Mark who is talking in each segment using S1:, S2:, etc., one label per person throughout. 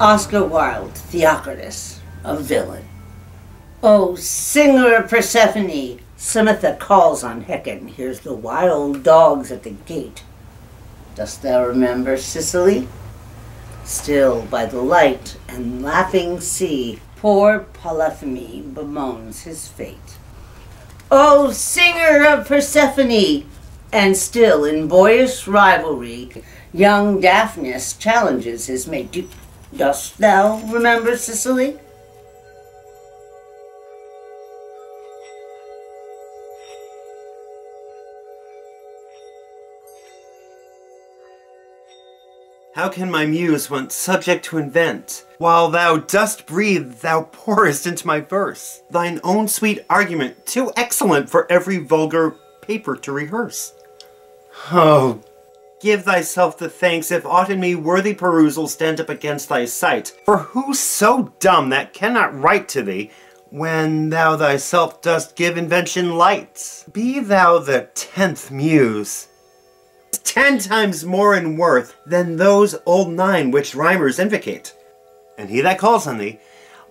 S1: Oscar Wilde, Theocritus, a villain. O singer of Persephone, Samantha calls on Hecate, hears the wild dogs at the gate. Dost thou remember Sicily? Still by the light and laughing sea, poor Polypheme bemoans his fate. O singer of Persephone, and still in boyish rivalry, young Daphnis challenges his mate. Dost thou remember Sicily?
S2: How can my muse want subject to invent? While thou dost breathe, thou pourest into my verse thine own sweet argument, too excellent for every vulgar paper to rehearse. Oh, give thyself the thanks if aught in me worthy perusal stand up against thy sight. For who's so dumb that cannot write to thee, when thou thyself dost give invention light? Be thou the 10th muse, 10 times more in worth than those old 9 which rhymers invocate. And he that calls on thee,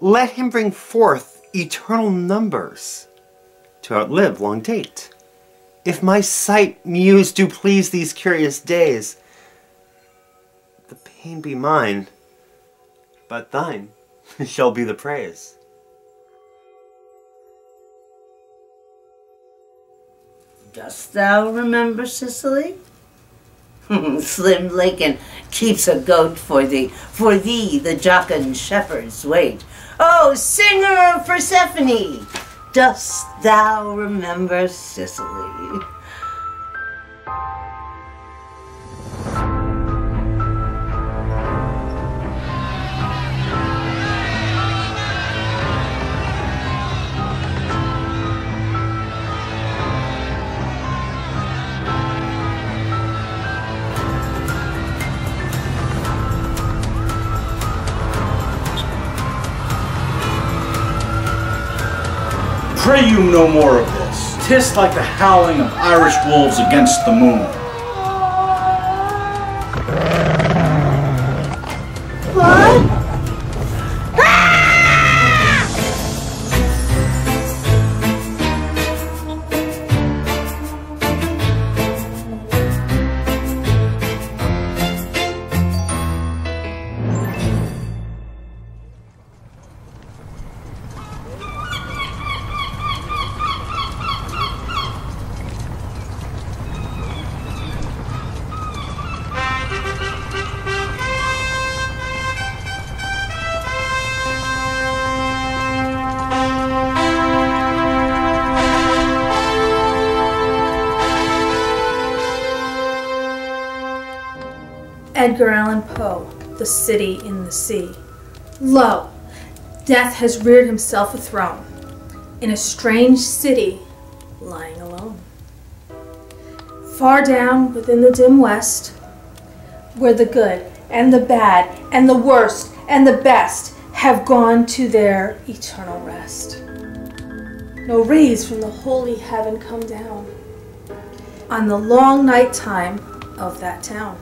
S2: let him bring forth eternal numbers to outlive long date. If my sight, muse, do please these curious days, the pain be mine, but thine shall be the praise.
S1: Dost thou remember Sicily? Slim Lincoln keeps a goat for thee the jocund shepherds wait. O singer of Persephone, dost thou remember Sicily?
S3: Pray you no more of this. 'Tis like the howling of Irish wolves against the moon.
S1: What?
S4: Edgar Allan Poe, The City in the Sea. Lo, death has reared himself a throne in a strange city lying alone. Far down within the dim west, where the good and the bad and the worst and the best have gone to their eternal rest. No rays from the holy heaven come down on the long night time of that town.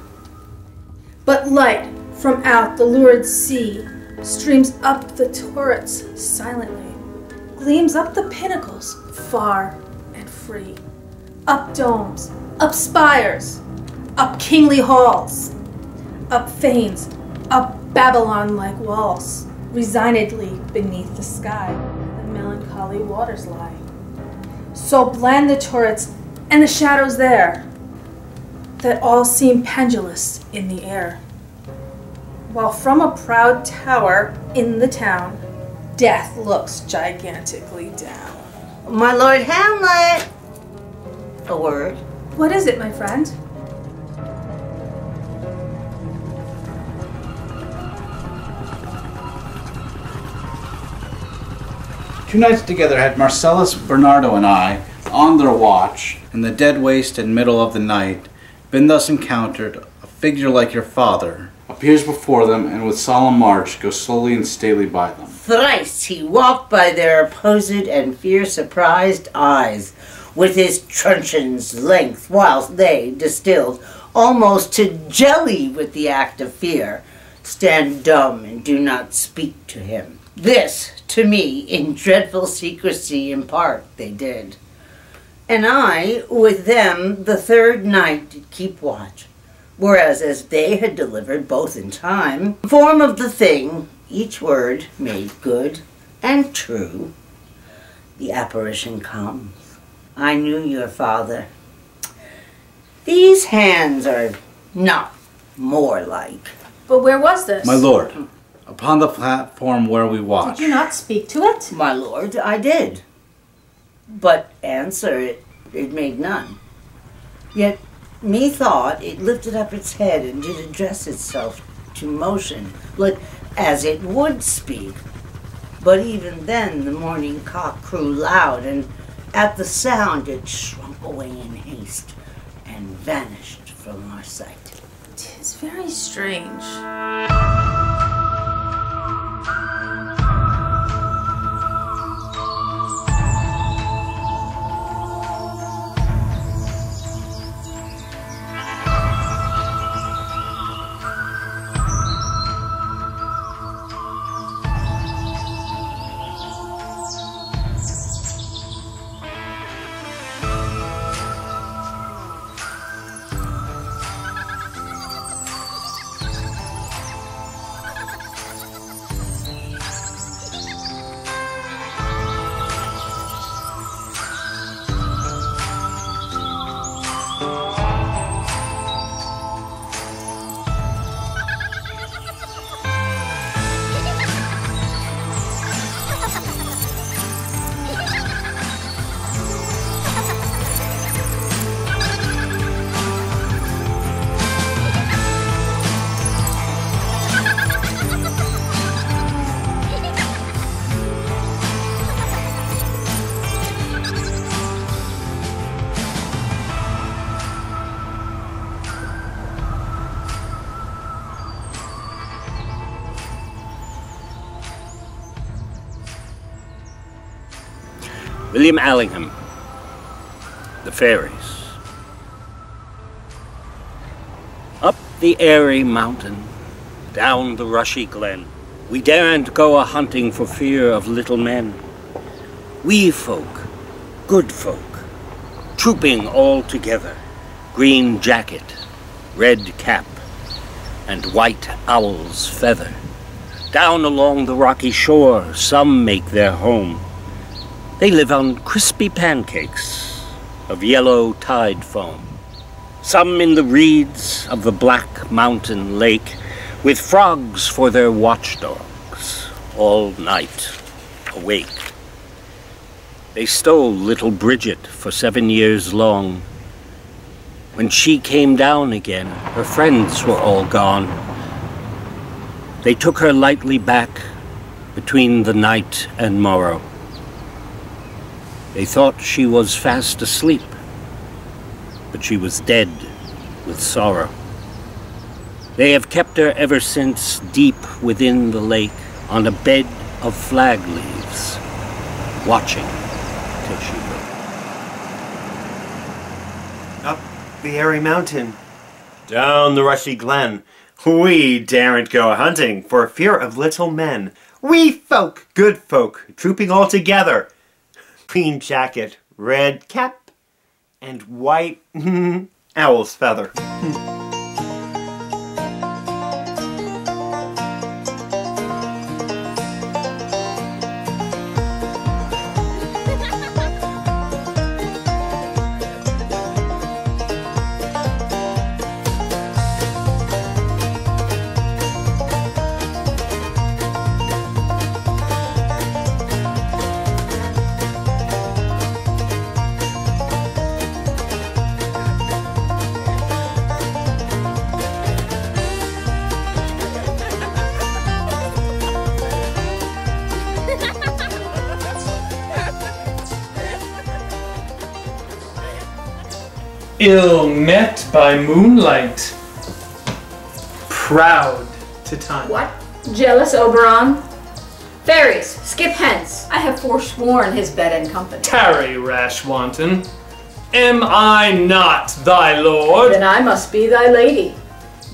S4: But light from out the lurid sea streams up the turrets silently, gleams up the pinnacles far and free, up domes, up spires, up kingly halls, up fanes, up Babylon-like walls. Resignedly beneath the sky, the melancholy waters lie. So blend the turrets and the shadows there, that all seem pendulous in the air. While from a proud tower in the town, death looks gigantically down.
S1: My Lord Hamlet! A word.
S4: What is it, my friend?
S3: Two nights together had Marcellus, Bernardo, and I, on their watch, in the dead waste and middle of the night, been thus encountered, a figure like your father appears before them, and with solemn march goes slowly and stately by them.
S1: Thrice he walked by their opposed and fear-surprised eyes, with his truncheon's length, whilst they, distilled almost to jelly with the act of fear, Stand dumb and do not speak to him. This, to me, in dreadful secrecy impart, they did. And I, with them, the third night did keep watch, whereas as they had delivered both in time, form of the thing, each word made good and true, the apparition comes. I knew your father. These hands are not more like.
S4: But where was this?
S3: My lord, upon the platform where we watch.
S4: Did you not speak to it?
S1: My lord, I did. But answer it made none. Yet methought it lifted up its head and did address itself to motion, like as it would speak. But even then the morning cock crew loud, and at the sound it shrunk away in haste and vanished from our sight.
S4: It's very strange.
S5: William Allingham, The Fairies. Up the airy mountain, down the rushy glen, we daren't go a-hunting for fear of little men. Wee folk, good folk, trooping all together, green jacket, red cap, and white owl's feather. Down along the rocky shore, some make their home. They live on crispy pancakes of yellow tide foam. Some in the reeds of the black mountain lake, with frogs for their watchdogs, all night awake. They stole little Bridget for 7 years long. When she came down again, her friends were all gone. They took her lightly back between the night and morrow. They thought she was fast asleep, but she was dead with sorrow. They have kept her ever since deep within the lake on a bed of flag leaves, watching till she woke.
S2: Up the airy mountain, down the rushy glen, we daren't go hunting for fear of little men. Wee folk, good folk, trooping all together, green jacket, red cap, and white owl's feather.
S6: Ill met by moonlight, proud to time.
S7: What? Jealous Oberon? Fairies, skip hence. I have forsworn his bed and company.
S6: Tarry, rash wanton. Am I not thy lord?
S7: Then I must be thy lady.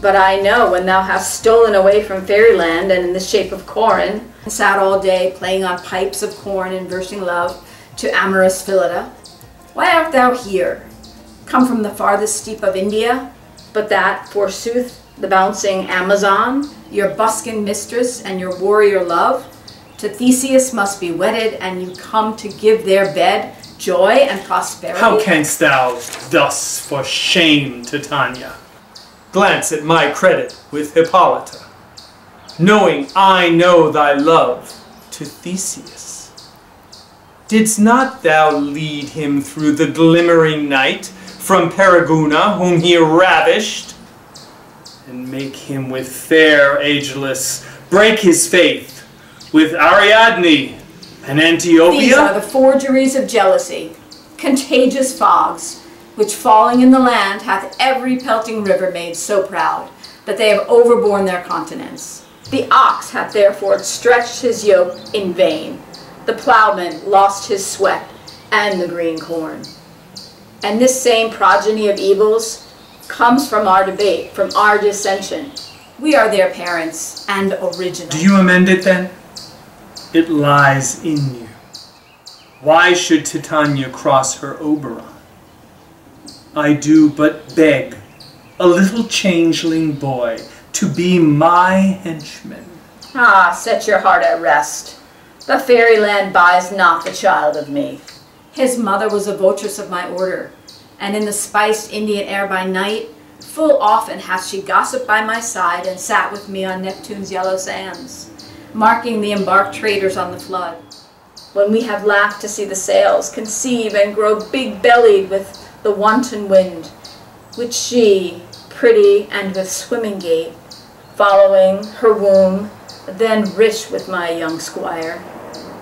S7: But I know when thou hast stolen away from fairyland and in the shape of Corin, sat all day playing on pipes of corn and versing love to amorous Phillida, why art thou here, come from the farthest steep of India, but that, forsooth, the bouncing Amazon, your buskin mistress and your warrior love, to Theseus must be wedded, and you come to give their bed joy and prosperity?
S6: How canst thou thus for shame, Titania, glance at my credit with Hippolyta, knowing I know thy love to Theseus? Didst not thou lead him through the glimmering night from Periguna, whom he ravished, and make him with fair Aegelus break his faith with Ariadne and Antiochia?
S7: These are the forgeries of jealousy, contagious fogs, which falling in the land hath every pelting river made so proud, that they have overborne their continents. The ox hath therefore stretched his yoke in vain, the plowman lost his sweat and the green corn. And this same progeny of evils comes from our debate, from our dissension. We are their parents and original.
S6: Do you amend it then? It lies in you. Why should Titania cross her Oberon? I do but beg a little changeling boy to be my henchman.
S7: Ah, set your heart at rest. The fairyland buys not the child of me. His mother was a votress of my order, and in the spiced Indian air by night, full often hath she gossiped by my side and sat with me on Neptune's yellow sands, marking the embarked traders on the flood. When we have laughed to see the sails conceive and grow big-bellied with the wanton wind, which she, pretty and with swimming gait, following her womb, then rich with my young squire,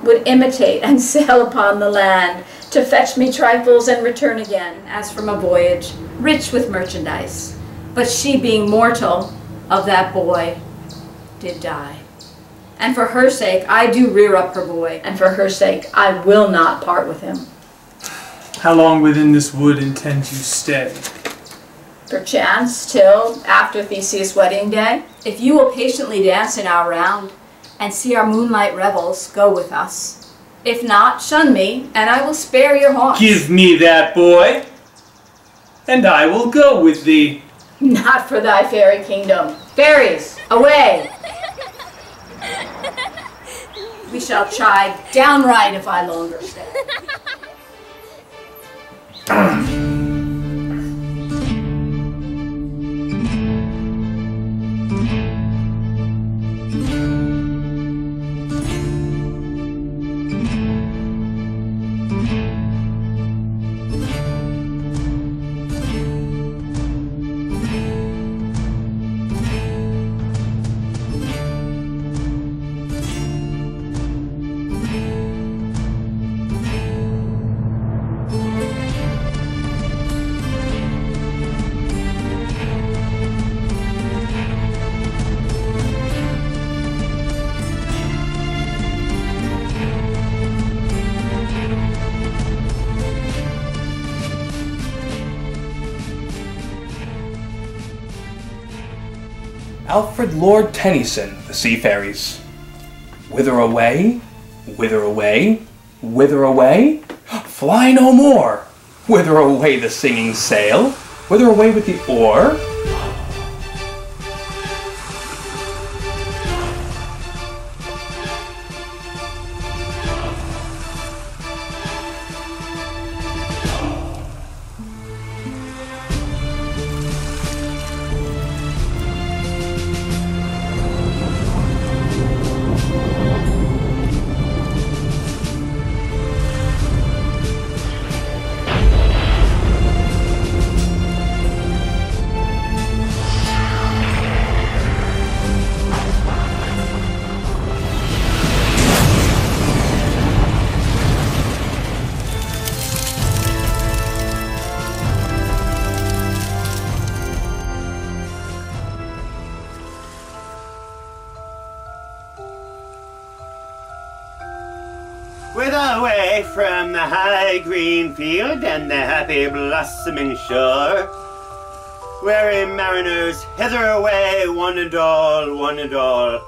S7: would imitate and sail upon the land to fetch me trifles and return again, as from a voyage, rich with merchandise. But she, being mortal, of that boy did die. And for her sake I do rear up her boy, and for her sake I will not part with him.
S6: How long within this wood intend you stay?
S7: Perchance till after Theseus' wedding day. If you will patiently dance in our round, and see our moonlight revels, go with us. If not, shun me, and I will spare your haunts.
S6: Give me that boy, and I will go with thee.
S7: Not for thy fairy kingdom. Fairies, away! We shall chide downright if I longer stay.
S8: Alfred Lord Tennyson, The Sea Fairies. Whither away? Whither away? Whither away? Fly no more! Whither away the singing sail? Whither away with the oar?
S2: Whither away from the high green field and the happy blossoming shore? Weary mariners, hither away, one and all, one and all.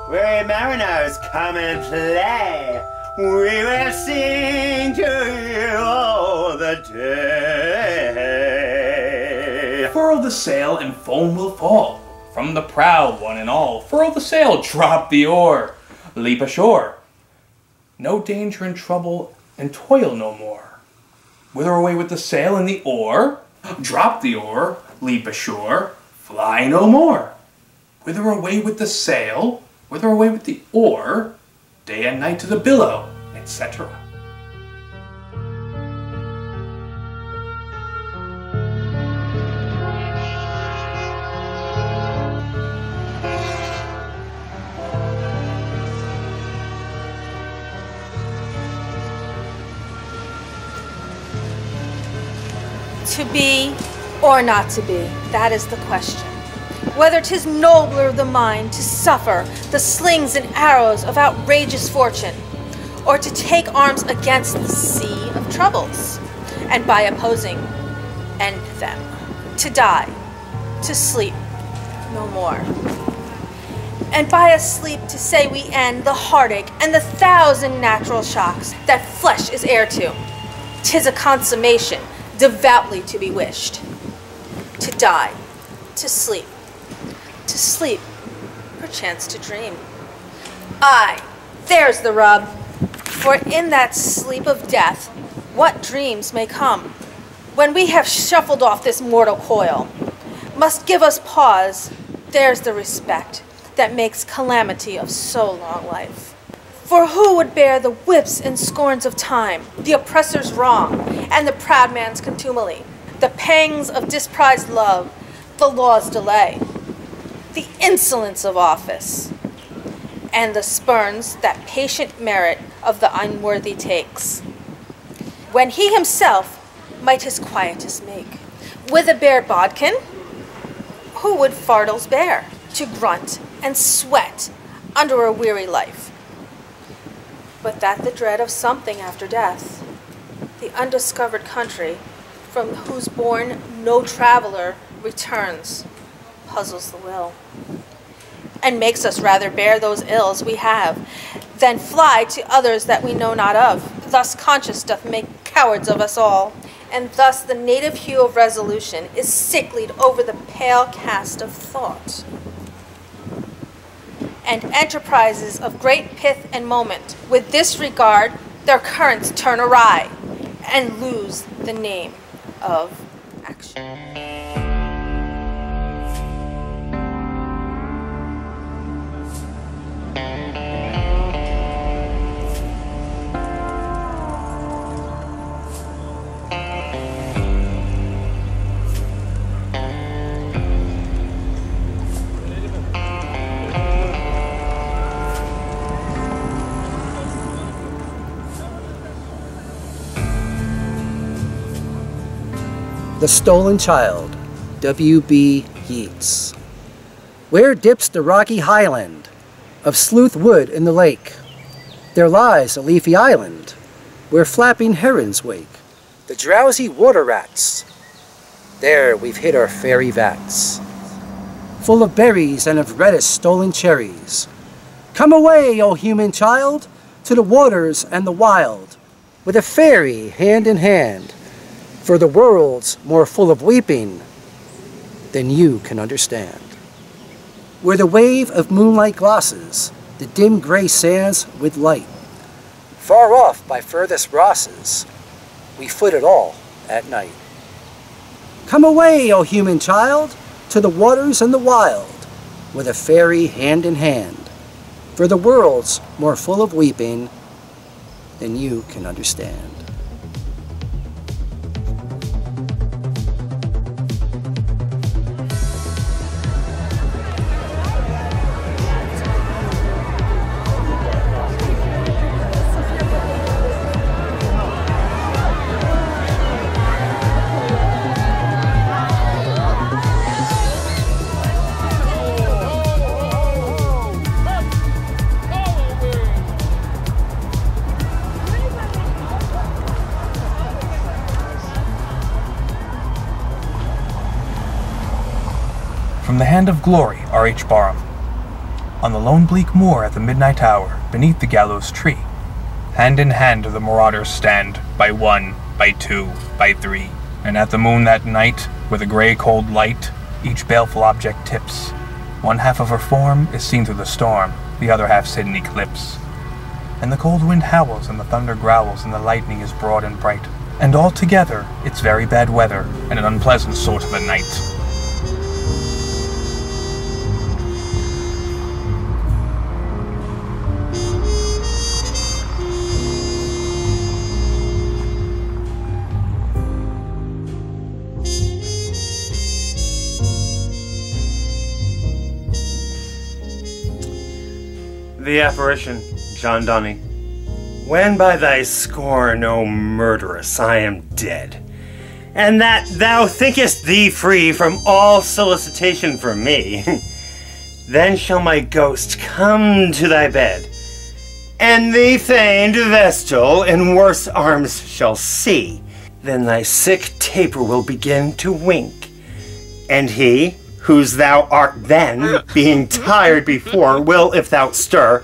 S2: Weary mariners, come and play. We will sing to you all the day.
S8: Furl the sail and foam will fall from the prow, one and all. Furl the sail, drop the oar, leap ashore. No danger and trouble and toil no more. Wither away with the sail and the oar, drop the oar, leap ashore, fly no more. Wither away with the sail, wither away with the oar, day and night to the billow, etc.
S4: To be or not to be, that is the question. Whether 'tis nobler the mind to suffer the slings and arrows of outrageous fortune, or to take arms against the sea of troubles, and by opposing, end them. To die, to sleep, no more. And by a sleep to say we end the heartache and the 1,000 natural shocks that flesh is heir to. 'Tis a consummation devoutly to be wished. To die, to sleep, perchance to dream. Aye, there's the rub. For in that sleep of death, what dreams may come, when we have shuffled off this mortal coil, must give us pause. There's the respect that makes calamity of so long life. For who would bear the whips and scorns of time, the oppressor's wrong, and the proud man's contumely, the pangs of disprized love, the law's delay, the insolence of office, and the spurns that patient merit of the unworthy takes, when he himself might his quietus make? With a bare bodkin, who would fardels bear, to grunt and sweat under a weary life? But that the dread of something after death, the undiscovered country, from whose bourne no traveler returns, puzzles the will, and makes us rather bear those ills we have, than fly to others that we know not of. Thus conscience doth make cowards of us all, and thus the native hue of resolution is sicklied over the pale cast of thought. And enterprises of great pith and moment, with this regard, their currents turn awry, and lose the name of action.
S9: The Stolen Child, W.B. Yeats. Where dips the rocky highland of Sleuth Wood in the lake? There lies a leafy island where flapping herons wake. The drowsy water rats. There we've hid our fairy vats, full of berries and of reddest stolen cherries. Come away, O human child, to the waters and the wild, with a fairy hand in hand, for the world's more full of weeping than you can understand. Where the wave of moonlight glosses the dim gray sands with light, far off by furthest Rosses, we foot it all at night. Come away, O human child, to the waters and the wild, with a fairy hand in hand, for the world's more full of weeping than you can understand.
S8: from the hand of glory, R.H. Barham. On the lone bleak moor at the midnight hour, beneath the gallows tree, hand in hand the marauders stand, by 1, by 2, by 3. And at the moon that night, with a grey cold light, each baleful object tips. One half of her form is seen through the storm, the other half's hidden eclipse. And the cold wind howls, and the thunder growls, and the lightning is broad and bright. And altogether, it's very bad weather, and an unpleasant sort of a night.
S2: The apparition, John Donny. When by thy scorn, O murderess, I am dead, and that thou thinkest thee free from all solicitation from me, then shall my ghost come to thy bed, and thee feigned vestal in worse arms shall see. Then thy sick taper will begin to wink, and he, whose thou art then, being tired before, will, if thou stir,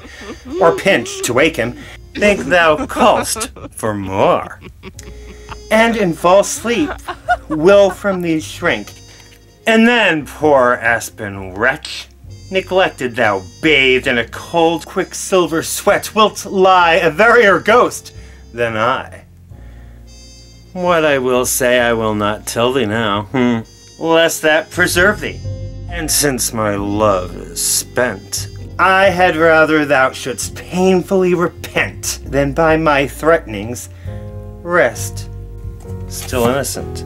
S2: or pinch to wake him, think thou call'st for more, and in false sleep will from thee shrink. And then, poor aspen wretch, neglected thou bathed in a cold quicksilver sweat, wilt lie a verier ghost than I. What I will say I will not tell thee now, lest that preserve thee. And since my love is spent, I had rather thou shouldst painfully repent than by my threatenings rest still innocent.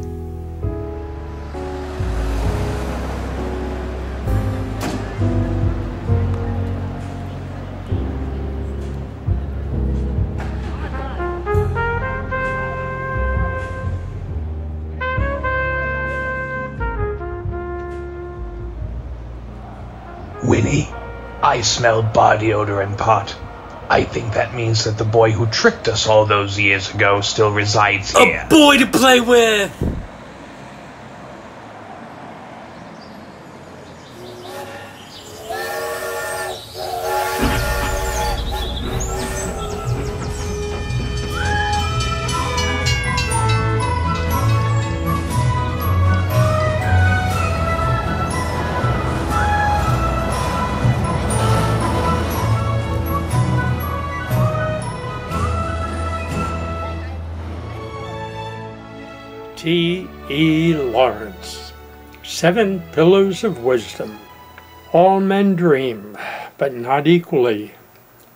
S10: Winnie, I smell body odor and pot. I think that means that the boy who tricked us all those years ago still resides here.
S5: A boy to play with!
S11: T.E. Lawrence, 7 Pillars of Wisdom. All men dream, but not equally.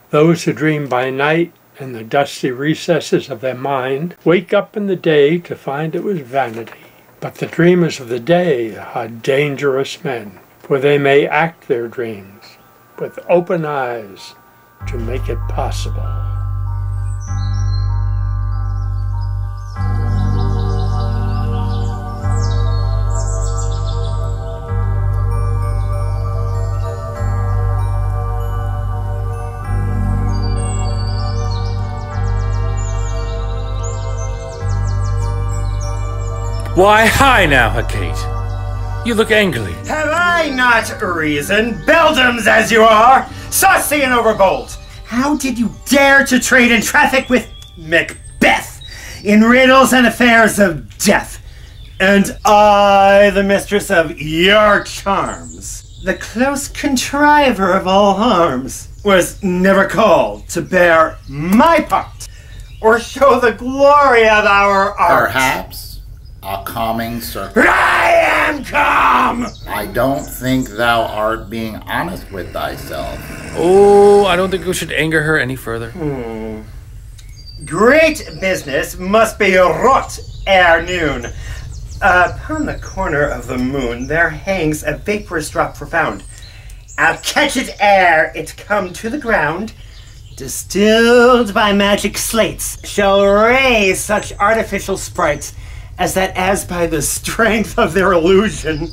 S11: Those who dream by night in the dusty recesses of their mind wake up in the day to find it was vanity. But the dreamers of the day are dangerous men, for they may act their dreams with open eyes to make it possible.
S12: Why, hi now, Kate. You look angry.
S2: Have I not reason, beldams as you are, saucy and overbold? How did you dare to trade in traffic with Macbeth in riddles and affairs of death? And I, the mistress of your charms, the close contriver of all harms, was never called to bear my part or show the glory of our art.
S13: Perhaps a calming circle.
S2: I am calm!
S13: I don't think thou art being honest with thyself.
S12: Oh, I don't think we should anger her any further.
S2: Great business must be wrought ere noon. Upon the corner of the moon there hangs a vaporous drop profound. I'll catch it ere it come to the ground. Distilled by magic slates, shall raise such artificial sprites as that, as by the strength of their illusion,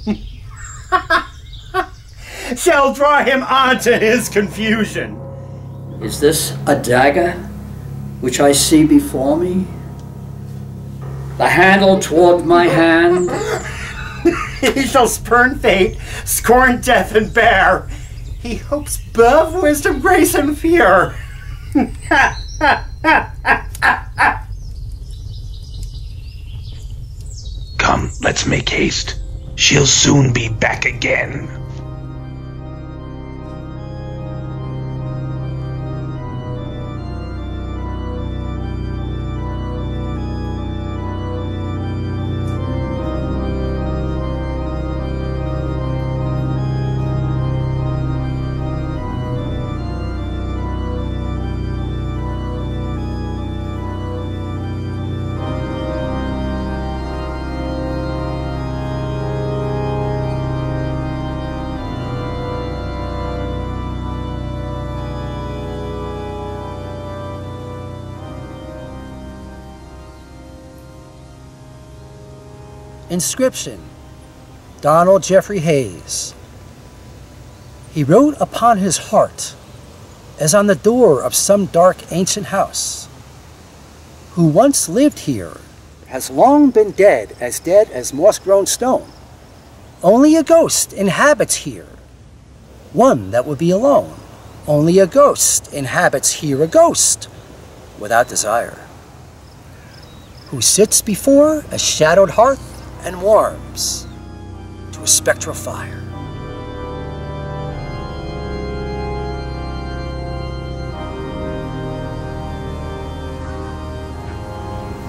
S2: shall draw him on to his confusion.
S14: Is this a dagger which I see before me? The handle toward my hand?
S2: He shall spurn fate, scorn death, and bear. He hopes above wisdom, grace, and fear.
S10: Come, let's make haste. She'll soon be back again.
S9: Inscription: Donald Jeffrey Hayes. He wrote upon his heart, as on the door of some dark ancient house, who once lived here has long been dead as moss-grown stone. Only a ghost inhabits here, one that would be alone. Only a ghost inhabits here, a ghost without desire, who sits before a shadowed hearth and warms to a spectral fire.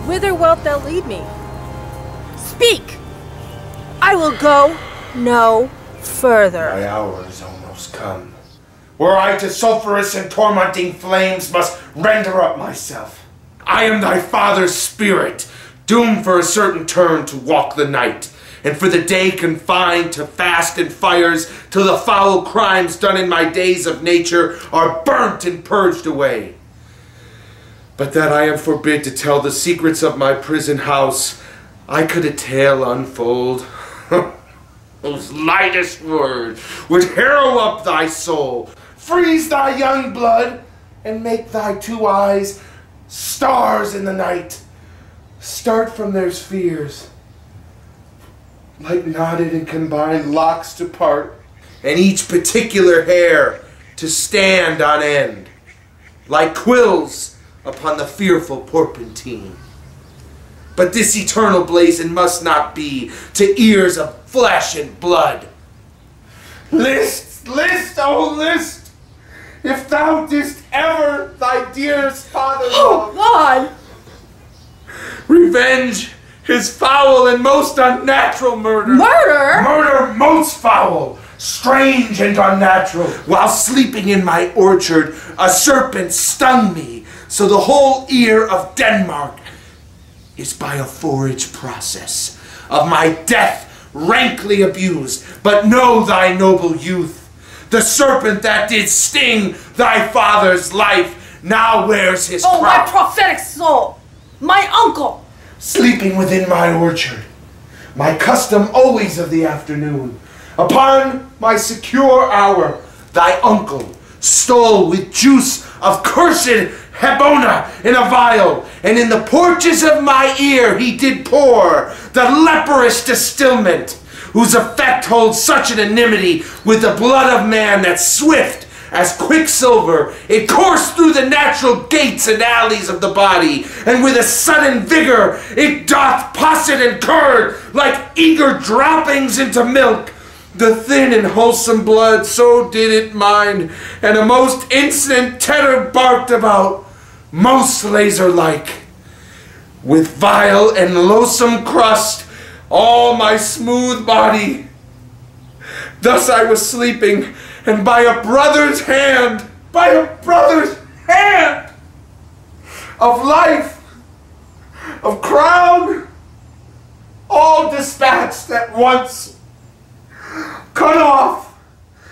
S4: Whither wilt thou lead me? Speak! I will go no further.
S15: My hour is almost come, where I to sulphurous and tormenting flames must render up myself. I am thy father's spirit, doomed for a certain turn to walk the night, and for the day confined to fast and fires, till the foul crimes done in my days of nature are burnt and purged away. But that I am forbid to tell the secrets of my prison house, I could a tale unfold, whose lightest word would harrow up thy soul, freeze thy young blood, and make thy two eyes stars in the night start from their spheres, like knotted and combined locks to part, and each particular hair to stand on end, like quills upon the fearful porpentine. But this eternal blazon must not be to ears of flesh and blood. List, list, oh list, if thou didst ever thy dearest father love.
S4: Oh God!
S15: Revenge his foul and most unnatural murder.
S4: Murder?
S15: Murder most foul, strange and unnatural. While sleeping in my orchard, a serpent stung me, so the whole ear of Denmark is by a forage process of my death rankly abused. But know thy noble youth, the serpent that did sting thy father's life now wears his
S4: crop.
S15: My
S4: prophetic soul! My uncle!
S15: Sleeping within my orchard, my custom always of the afternoon, upon my secure hour, thy uncle stole with juice of cursed Hebona in a vial, and in the porches of my ear he did pour the leprous distilment, whose effect holds such an enmity with the blood of man that swift as quicksilver it coursed through the natural gates and alleys of the body, and with a sudden vigor it doth posset and curd like eager droppings into milk. The thin and wholesome blood so did it mind, and a most instant terror barked about, most laser-like. With vile and loathsome crust all my smooth body. Thus I was sleeping, and by a brother's hand, of life, of crown, all dispatched at once, cut off,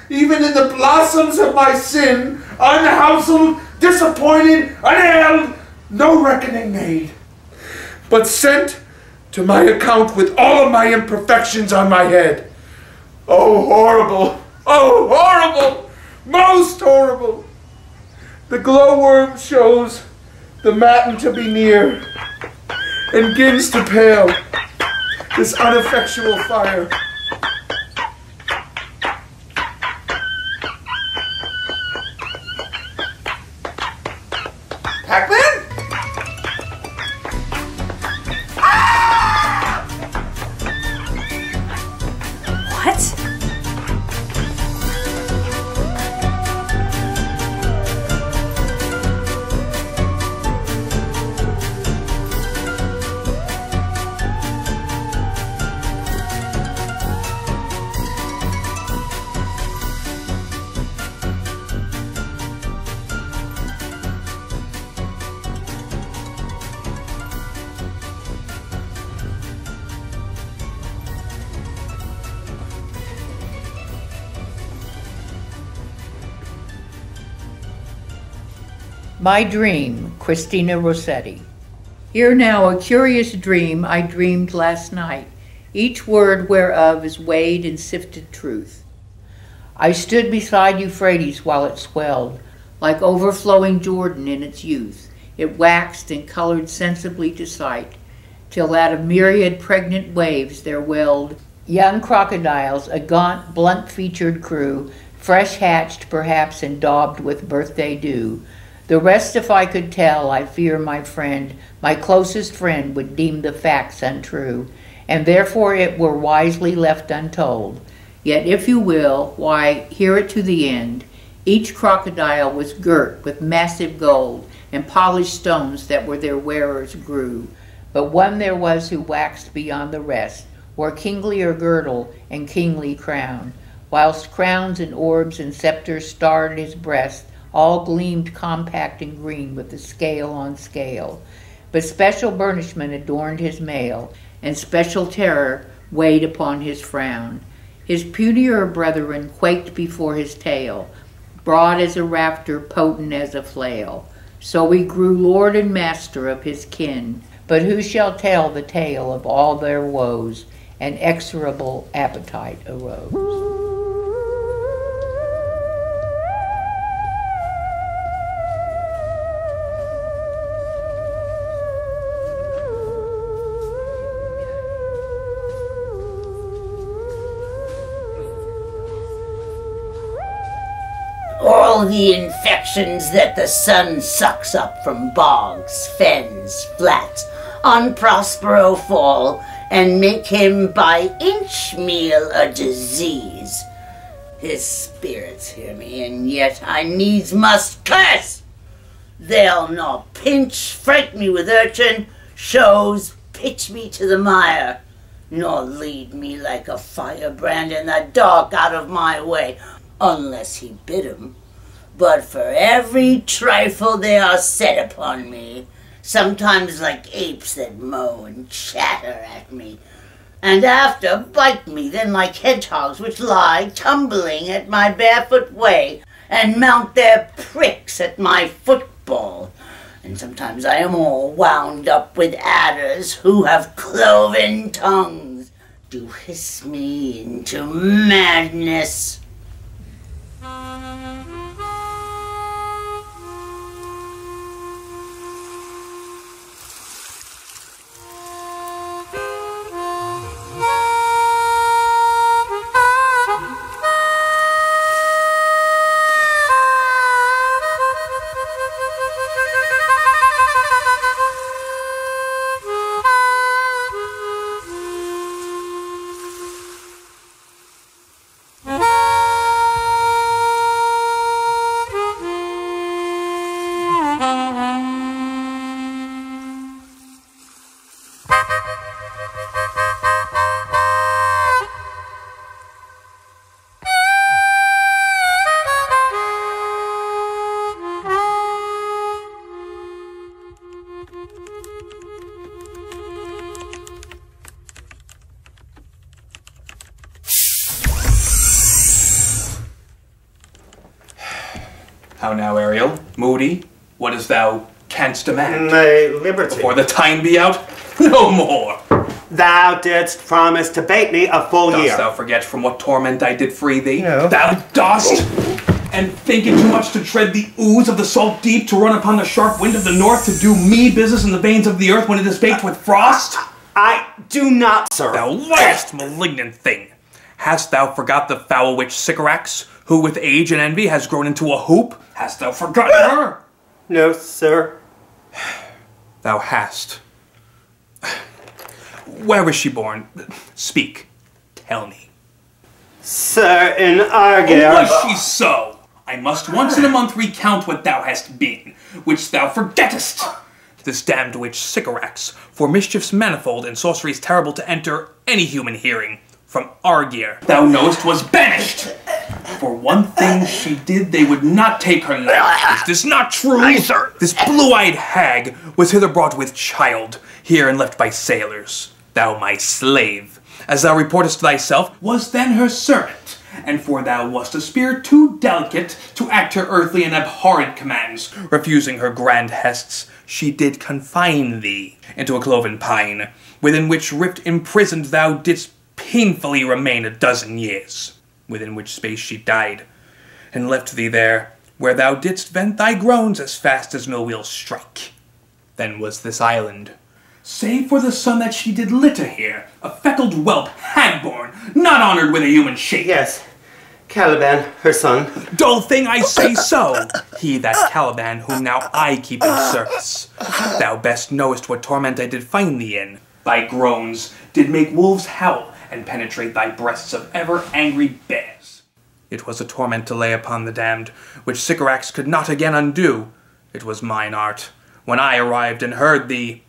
S15: even in the blossoms of my sin, unhouseled, disappointed, unhailed, no reckoning made, but sent to my account with all of my imperfections on my head. Oh, horrible! Oh, horrible! Most horrible! The glowworm shows the matin to be near, and gins to pale this uneffectual fire.
S16: My dream, Christina Rossetti. Hear now a curious dream I dreamed last night, each word whereof is weighed in sifted truth. I stood beside Euphrates while it swelled, like overflowing Jordan in its youth. It waxed and colored sensibly to sight, till out of myriad pregnant waves there welled young crocodiles, a gaunt, blunt-featured crew, fresh hatched perhaps and daubed with birthday dew. The rest if I could tell, I fear my friend, my closest friend, would deem the facts untrue, and therefore it were wisely left untold. Yet if you will, why, hear it to the end. Each crocodile was girt with massive gold, and polished stones that were their wearers grew. But one there was who waxed beyond the rest, wore kinglier girdle and kingly crown, whilst crowns and orbs and scepters starred his breast, all gleamed compact and green with the scale on scale. But special burnishment adorned his mail, and special terror weighed upon his frown. His punier brethren quaked before his tail, broad as a rafter, potent as a flail. So he grew lord and master of his kin, but who shall tell the tale of all their woes? An exorable appetite arose.
S1: All the infections that the sun sucks up from bogs, fens, flats, on Prospero fall, and make him by inch meal a disease. His spirits hear me, and yet I needs must curse. They'll not pinch, fright me with urchin, shows, pitch me to the mire, nor lead me like a firebrand in the dark out of my way, unless he bid 'em. But for every trifle they are set upon me, sometimes like apes that mow and chatter at me, and after bite me, then like hedgehogs which lie tumbling at my barefoot way, and mount their pricks at my football. And sometimes I am all wound up with adders who have cloven tongues, do hiss me into madness.
S8: How now, Ariel? Moody? What as thou canst demand?
S2: My liberty.
S8: Before the time be out? No more!
S2: Thou didst promise to bait me a full year.
S8: Dost thou forget from what torment I did free thee?
S2: No.
S8: Thou dost! And think it too much to tread the ooze of the salt deep, to run upon the sharp wind of the north, to do me business in the veins of the earth when it is baked with frost?
S2: I do not, sir.
S8: Thou last malignant thing! Hast thou forgot the foul witch Sycorax, who with age and envy has grown into a hoop? Hast thou forgotten her?
S2: No, sir.
S8: Thou hast. Where was she born? Speak. Tell me.
S2: Sir, in Argyle.
S8: Oh, was she so? I must once in a month recount what thou hast been, which thou forgettest. This damned witch Sycorax, for mischiefs manifold and sorceries terrible to enter any human hearing, from Argier, thou knowest, was banished. For one thing she did, they would not take her life. Is this not true? Aye, sir. This blue-eyed hag was hither brought with child, here and left by sailors. Thou, my slave, as thou reportest thyself, was then her servant, and for thou wast a spirit too delicate to act her earthly and abhorrent commands. Refusing her grand hests, she did confine thee into a cloven pine, within which rift imprisoned thou didst painfully remain a dozen years, within which space she died, and left thee there, where thou didst vent thy groans as fast as mill wheels strike. Then was this island, save for the son that she did litter here, a feckled whelp, hag-born, not honoured with a human shape.
S2: Yes, Caliban, her son.
S8: Dull thing, I say so! He, that Caliban, whom now I keep in service. Thou best knowest what torment I did find thee in. Thy groans did make wolves howl, and penetrate thy breasts of ever-angry bears. It was a torment to lay upon the damned, which Sycorax could not again undo. It was mine art, when I arrived and heard thee,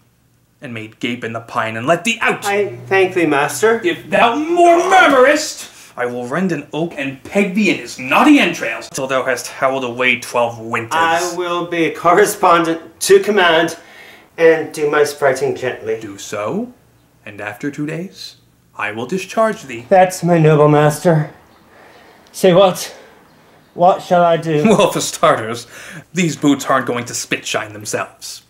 S8: and made gape in the pine and let thee out.
S2: I thank thee, master.
S8: If thou more murmurest, I will rend an oak and peg thee in his naughty entrails till thou hast howled away 12 winters.
S2: I will be a correspondent to command, and do my spriting gently.
S8: Do so, and after 2 days, I will discharge thee.
S2: That's my noble master. Say what? What shall I do?
S8: Well, for starters, these boots aren't going to spit shine themselves.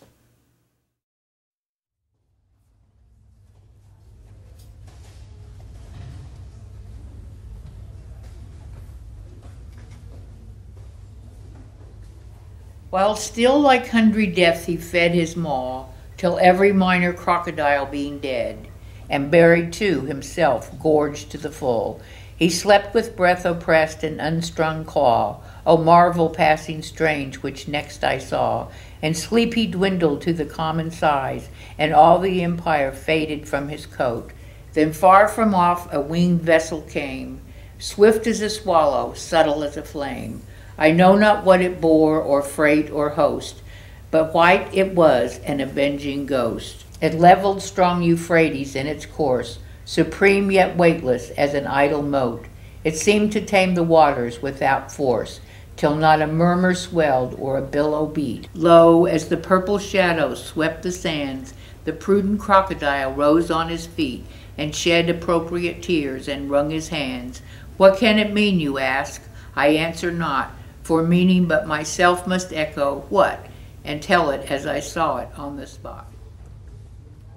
S16: While still like hungry death he fed his maw, till every minor crocodile being dead, and buried too himself, gorged to the full, he slept with breath oppressed and unstrung claw, O marvel passing strange which next I saw, and sleep he dwindled to the common size, and all the empire faded from his coat. Then far from off a winged vessel came, swift as a swallow, subtle as a flame. I know not what it bore, or freight, or host, but white it was, an avenging ghost. It leveled strong Euphrates in its course, supreme yet weightless as an idle moat. It seemed to tame the waters without force, till not a murmur swelled or a billow beat. Lo, as the purple shadow swept the sands, the prudent crocodile rose on his feet, and shed appropriate tears, and wrung his hands. What can it mean, you ask? I answer not, for meaning but myself must echo what, and tell it as I saw it on the spot.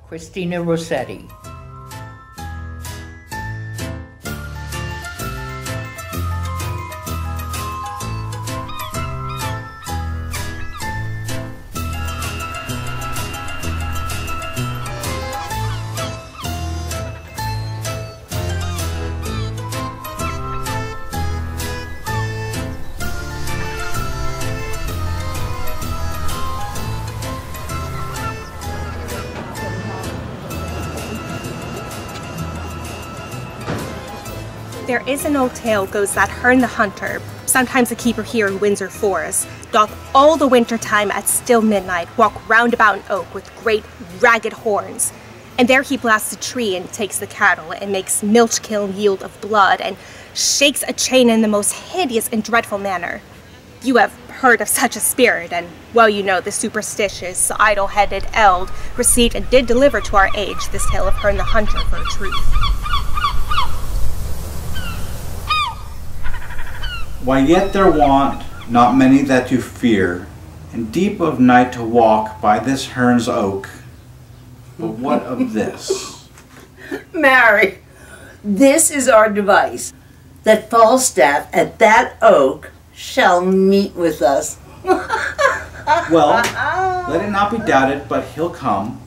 S16: Christina Rossetti.
S17: There is an old tale goes that Herne the Hunter, sometimes a keeper here in Windsor Forest, doth all the winter time at still midnight walk round about an oak with great ragged horns. And there he blasts a tree and takes the cattle and makes milch kiln yield of blood and shakes a chain in the most hideous and dreadful manner. You have heard of such a spirit, and well you know the superstitious, idle-headed eld received and did deliver to our age this tale of Herne the Hunter for a truth.
S3: Why yet there want not many that do fear, and deep of night to walk by this Herne's oak. But what of this?
S1: Marry, this is our device, that Falstaff at that oak shall meet with us.
S3: Well, let it not be doubted, but he'll come,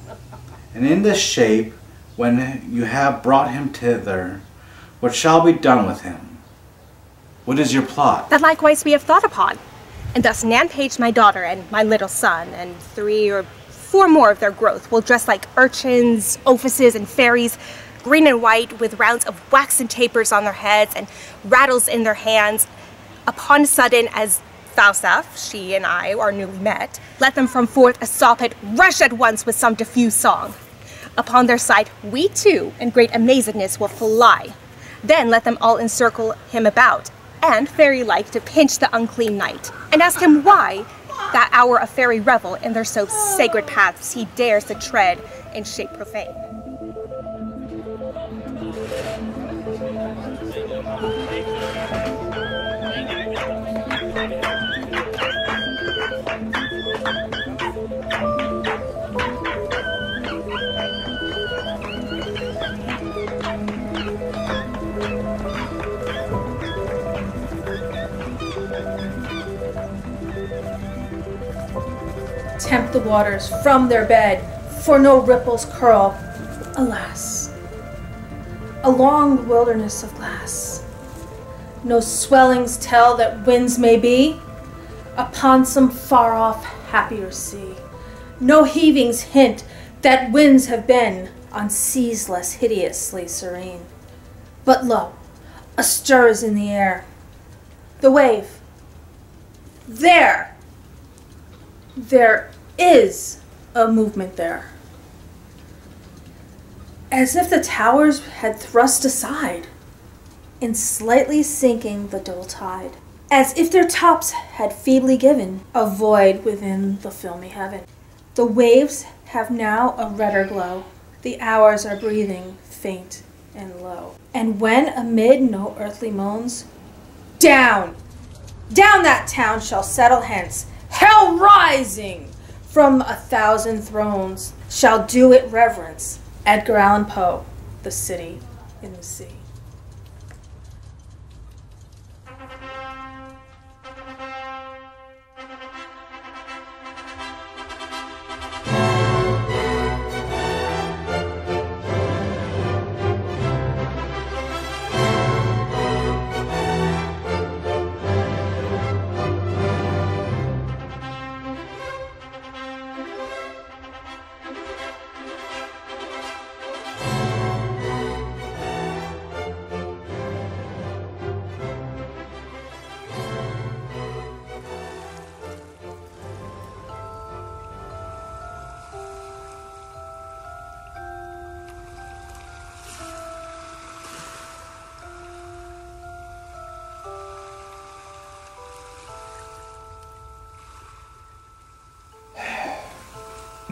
S3: and in this shape, when you have brought him thither, what shall be done with him? What is your plot?
S17: That likewise we have thought upon. And thus Nan Page, my daughter, and my little son, and 3 or 4 more of their growth, will dress like urchins, ophises, and fairies, green and white, with rounds of waxen tapers on their heads and rattles in their hands. Upon a sudden, as Falstaff, she and I are newly met, let them from forth a soppet rush at once with some diffuse song. Upon their sight, we too, in great amazedness, will fly. Then let them all encircle him about, and fairy-like to pinch the unclean knight, and ask him why, that hour of fairy revel in their so sacred paths, he dares to tread in shape profane.
S4: Tempt the waters from their bed, for no ripples curl, alas, along the wilderness of glass. No swellings tell that winds may be upon some far-off happier sea. No heavings hint that winds have been on seas less hideously serene. But lo, a stir is in the air. The wave. There is a movement there. As if the towers had thrust aside in slightly sinking the dull tide. As if their tops had feebly given a void within the filmy heaven. The waves have now a redder glow. The hours are breathing faint and low. And when amid no earthly moans, down that town shall settle hence, hell rising from 1,000 thrones shall do it reverence. Edgar Allan Poe, The City in the Sea.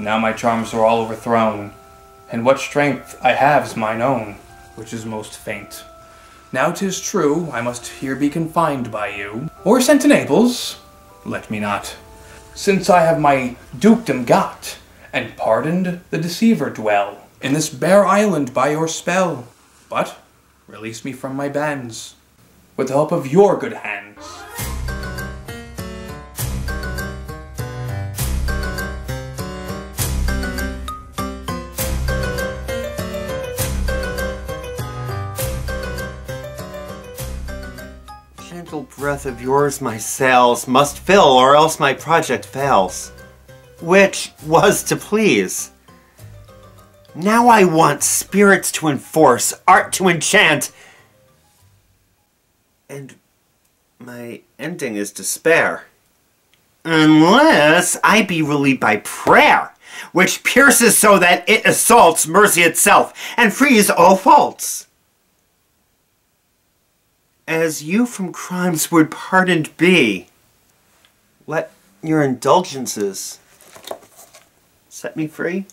S8: Now my charms are all overthrown, and what strength I have is mine own, which is most faint. Now 'tis true, I must here be confined by you, or sent to Naples, let me not, since I have my dukedom got, and pardoned the deceiver dwell in this bare island by your spell. But release me from my bands, with the help of your good hands.
S2: Gentle breath of yours my sails must fill, or else my project fails. Which was to please. Now I want spirits to enforce, art to enchant, and my ending is despair. Unless I be relieved by prayer, which pierces so that it assaults mercy itself, and frees all faults. As you from crimes would pardoned be, let your indulgences set me free.